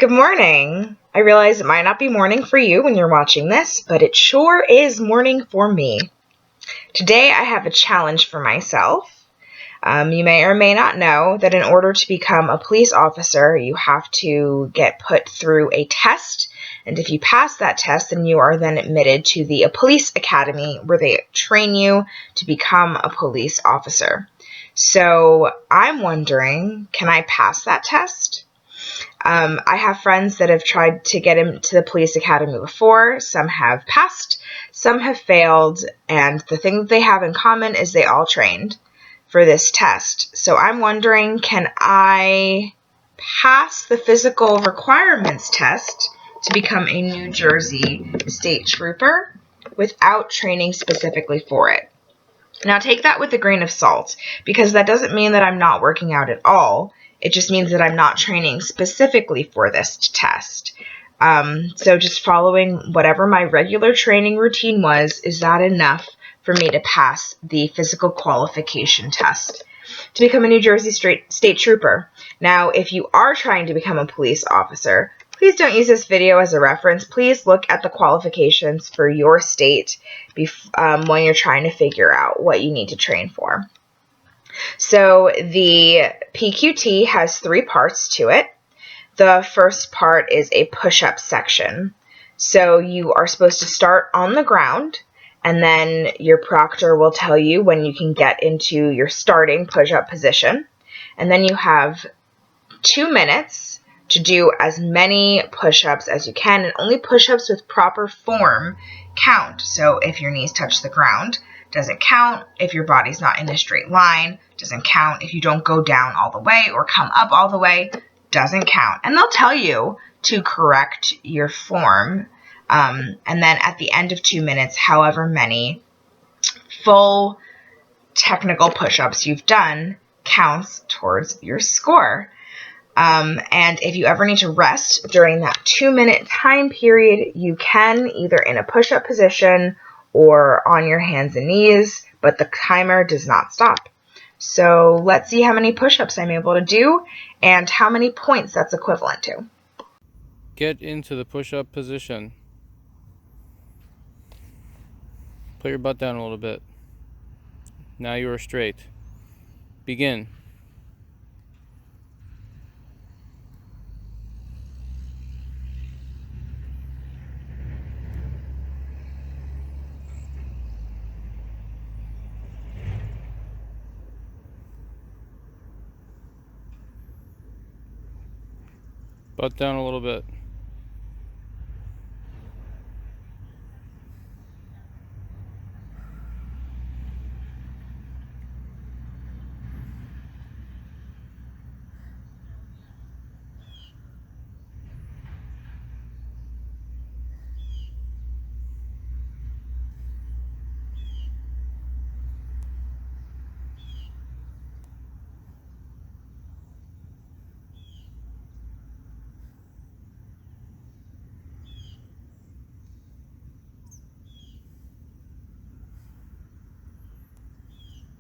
Good morning. I realize it might not be morning for you when you're watching this, but it sure is morning for me. Today I have a challenge for myself. You may or may not know that in order to become a police officer, you have to get put through a test. And if you pass that test, then you are then admitted to the police academy where they train you to become a police officer. So I'm wondering, can I pass that test? I have friends that have tried to get into the police academy before. Some have passed, some have failed, and the thing that they have in common is they all trained for this test. So I'm wondering, can I pass the physical requirements test to become a New Jersey state trooper without training specifically for it? Now take that with a grain of salt, because that doesn't mean that I'm not working out at all. It just means that I'm not training specifically for this test. So just following whatever my regular training routine was, is that enough for me to pass the physical qualification test to become a New Jersey state trooper? Now, if you are trying to become a police officer, please don't use this video as a reference. Please look at the qualifications for your state when you're trying to figure out what you need to train for. So the PQT has 3 parts to it. The first part is a push-up section. So you are supposed to start on the ground, and then your proctor will tell you when you can get into your starting push-up position. And then you have 2 minutes to do as many push-ups as you can, and only push-ups with proper form count. So if your knees touch the ground, doesn't count. If your body's not in a straight line, doesn't count. If you don't go down all the way or come up all the way, doesn't count. And they'll tell you to correct your form. And then at the end of 2 minutes, however many full technical push-ups you've done counts towards your score. And if you ever need to rest during that 2-minute time period, you can, either in a push-up position or on your hands and knees, but the timer does not stop. So let's see how many push-ups I'm able to do and how many points that's equivalent to. Get into the push-up position. Put your butt down a little bit. Now you are straight. Begin. Butt down a little bit.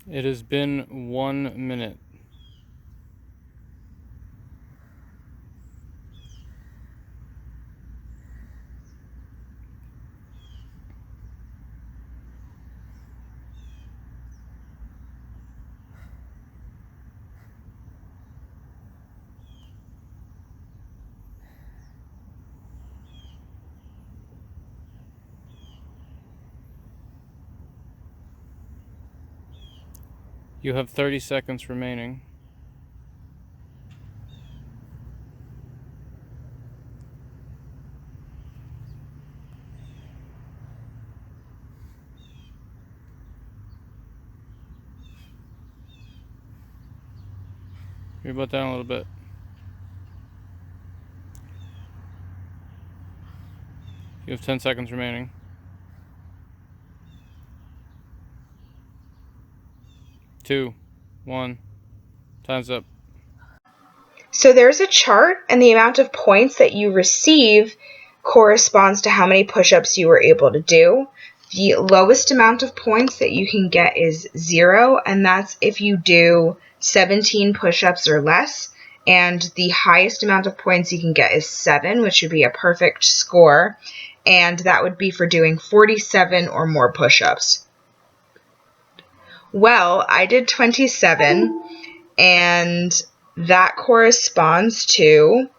It has been 1 minute. You have 30 seconds remaining. Your butt down a little bit. You have 10 seconds remaining. 2, 1, time's up. So there's a chart, and the amount of points that you receive corresponds to how many push-ups you were able to do. The lowest amount of points that you can get is 0, and that's if you do 17 push-ups or less. and the highest amount of points you can get is 7, which would be a perfect score, and that would be for doing 47 or more push-ups. Well, I did 27, and that corresponds to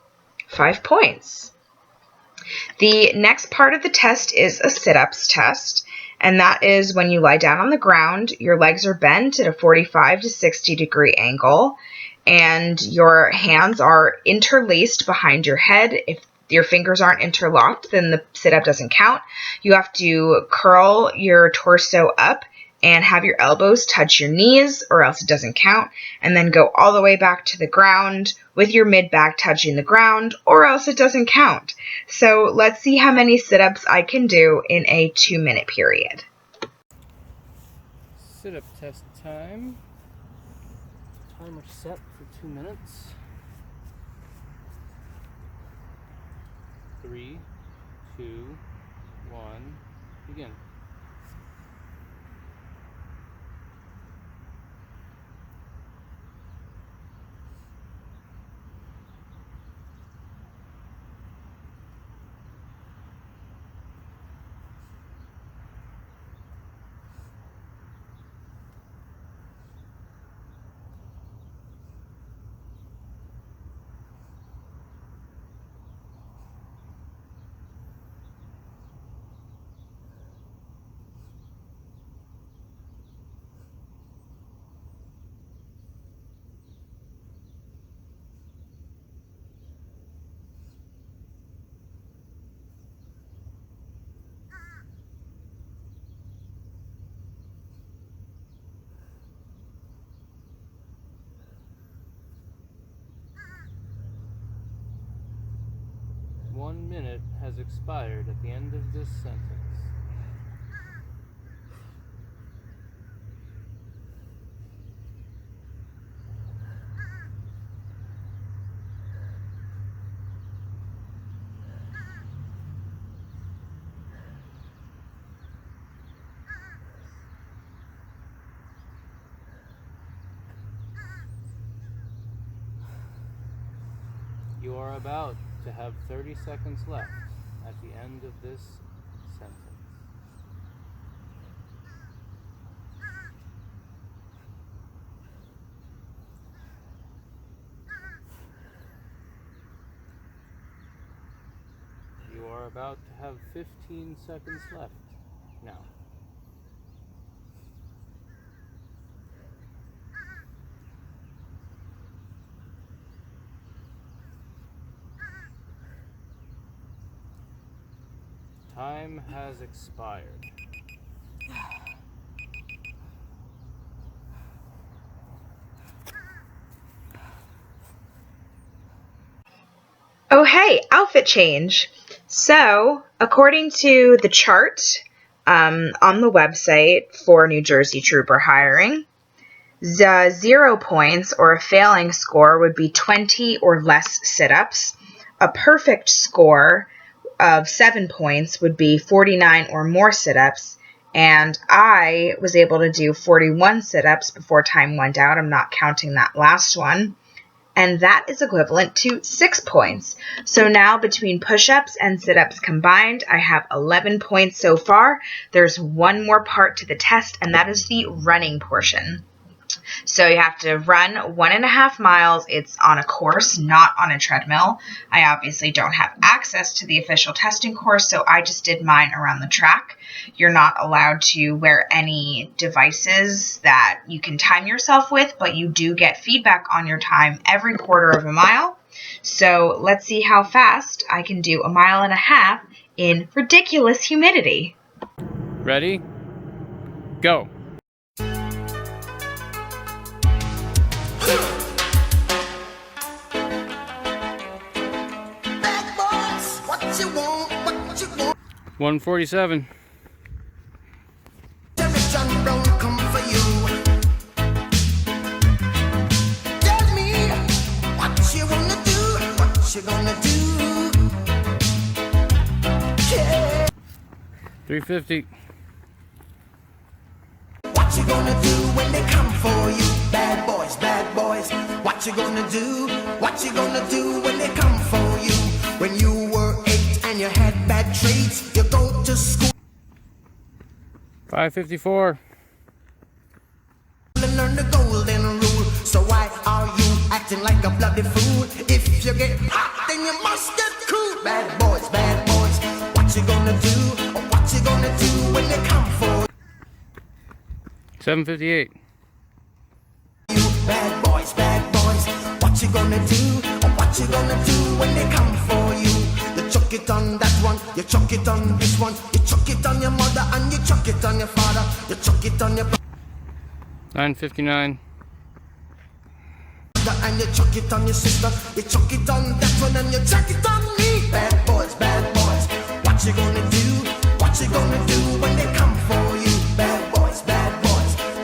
5 points. The next part of the test is a sit-ups test, and that is when you lie down on the ground, your legs are bent at a 45 to 60 degree angle, and your hands are interlaced behind your head. If your fingers aren't interlocked, then the sit-up doesn't count. You have to curl your torso up and have your elbows touch your knees, or else it doesn't count, and then go all the way back to the ground with your mid-back touching the ground, or else it doesn't count. So let's see how many sit-ups I can do in a 2-minute period. Sit-up test time. Timer set for 2 minutes. 3, 2, 1, begin. One minute has expired at the end of this sentence. You are about to have 30 seconds left at the end of this sentence. You are about to have 15 seconds left now. Time has expired. Oh, hey, outfit change. So, according to the chart on the website for New Jersey Trooper hiring, the 0 points or a failing score would be 20 or less sit-ups. A perfect score of 7 points would be 49 or more sit-ups, and I was able to do 41 sit-ups before time went out. I'm not counting that last one. And that is equivalent to 6 points. So now between push-ups and sit-ups combined, I have 11 points so far. There's one more part to the test, and that is the running portion. So you have to run 1.5 miles. It's on a course, not on a treadmill. I obviously don't have access to the official testing course, so I just did mine around the track. You're not allowed to wear any devices that you can time yourself with, but you do get feedback on your time every quarter of a mile. So let's see how fast I can do 1.5 miles in ridiculous humidity. Ready? Go. Bad boys, what you want, what you want. 147. Generation don't come for you. Tell me what you wanna do, what you gonna do. Yeah. 350. What you gonna do when they come for you? Bad boys, What you gonna do? What you gonna do when they come for you? When you were 8 and you had bad traits, you go to school 5:54. and learn the golden rule. So why are you acting like a bloody fool? If you get hot, then you must get cool. Bad boys, what you gonna do? Or what you gonna do when they come for you? 7:58. Bad boys, what you gonna do? Or what you gonna do when they come for you? You chuck it on that one, you chuck it on this one, you chuck it on your mother and you chuck it on your father, you chuck it on your 9:59. brother and you chuck it on your sister, you chuck it on that one and you chuck it on me. Bad boys, what you gonna do? What you gonna do when they come for you? Bad boys,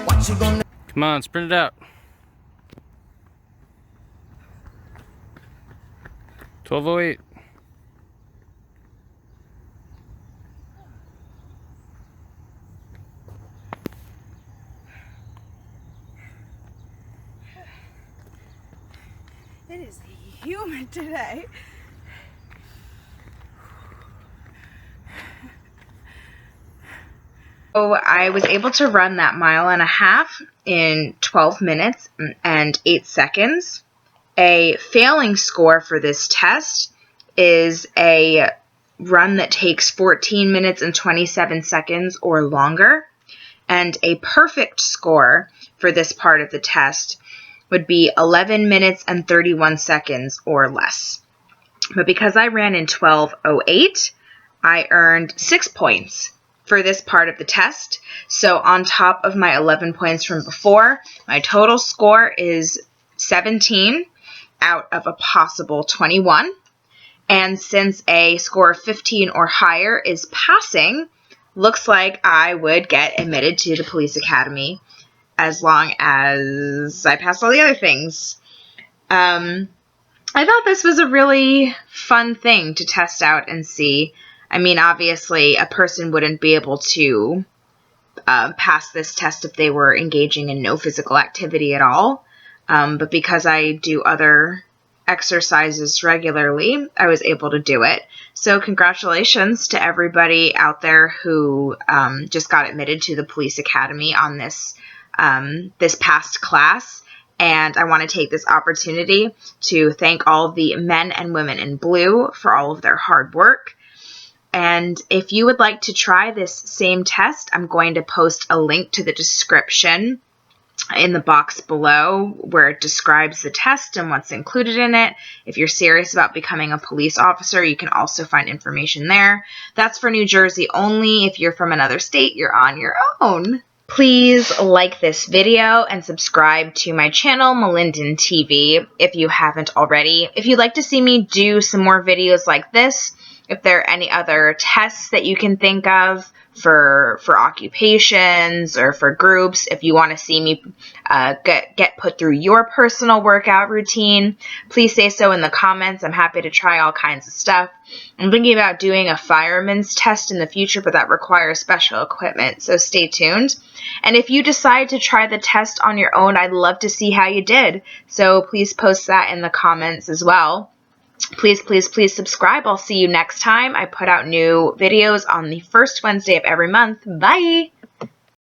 what you gonna Come on, sprint it out. 12:08. It is humid today. So I was able to run that 1.5 miles in 12 minutes and 8 seconds. A failing score for this test is a run that takes 14 minutes and 27 seconds or longer. And a perfect score for this part of the test would be 11 minutes and 31 seconds or less. But because I ran in 12:08, I earned 6 points for this part of the test. So on top of my 11 points from before, my total score is 17 out of a possible 21. And since a score of 15 or higher is passing, looks like I would get admitted to the police academy as long as I pass all the other things. I thought this was a really fun thing to test out and see. I mean, obviously, a person wouldn't be able to pass this test if they were engaging in no physical activity at all. But because I do other exercises regularly, I was able to do it. So congratulations to everybody out there who just got admitted to the police academy on this past class. And I want to take this opportunity to thank all the men and women in blue for all of their hard work. And if you would like to try this same test, I'm going to post a link to the description in the box below where it describes the test and what's included in it. If you're serious about becoming a police officer, you can also find information there. That's for New Jersey only. If you're from another state, you're on your own. Please like this video and subscribe to my channel, Malinden TV, if you haven't already. If you'd like to see me do some more videos like this, if there are any other tests that you can think of for occupations or for groups, if you want to see me get put through your personal workout routine, please say so in the comments. I'm happy to try all kinds of stuff. I'm thinking about doing a fireman's test in the future, but that requires special equipment, so stay tuned. And if you decide to try the test on your own, I'd love to see how you did. So please post that in the comments as well. Please subscribe. I'll see you next time. I put out new videos on the first Wednesday of every month. Bye!